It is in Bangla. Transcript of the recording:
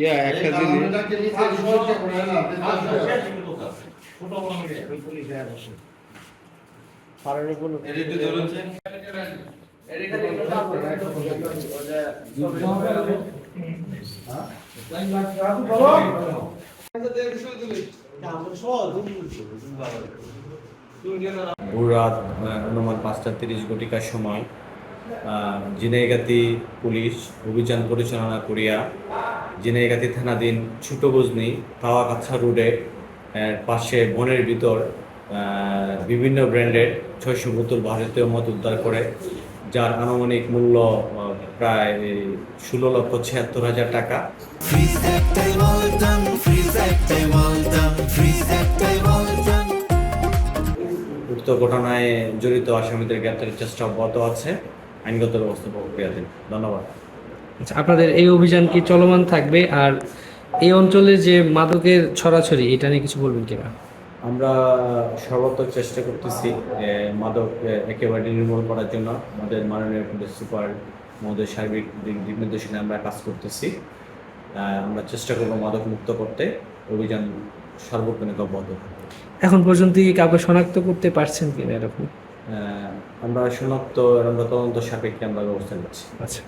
ইয়া একটা জিনিস ভোররাত অনুমান 5:30 ঘটিকার সময় ঝিনাইগাতি পুলিশ অভিযান পরিচালনা করিয়া ঝিনাইগাতি থানাধীন ছোট গজনি তাওয়াকাছা রোডে পাশে বনের ভিতর বিভিন্ন ব্র্যান্ডের 600 বোতল ভারতীয় মদ উদ্ধার করে, যার আনুমানিক মূল্য প্রায় 16,76,000 টাকা। উক্ত ঘটনায় জড়িত আসামিদের গ্রেপ্তারের চেষ্টা অব্যাহত আছে। আইনগত ব্যবস্থা প্রক্রিয়াধীন। ধন্যবাদ। আচ্ছা, আপনাদের এই অভিযান কি চলমান থাকবে? আর এই অঞ্চলে যে মাদকের ছড়াছড়ি, এটা নিয়ে কিছু বলবেন কিনা? আমরা সর্বাত্মক চেষ্টা করতেছি মাদক একেবারে নির্মূল করার জন্য। আমাদের মাননীয় পুলিশ সুপার মহোদয় সার্বিক দিক নির্দেশনা আমরা কাজ করতেছি। আমরা চেষ্টা করবো মাদক মুক্ত করতে। অভিযান সর্বক্ষণিক অব্যাহত থাকবে। এখন পর্যন্ত কি কাউকে শনাক্ত করতে পারছেন কিনা এরকম? আমরা তদন্ত সাপেক্ষে আমরা ব্যবস্থা নিচ্ছি। আচ্ছা।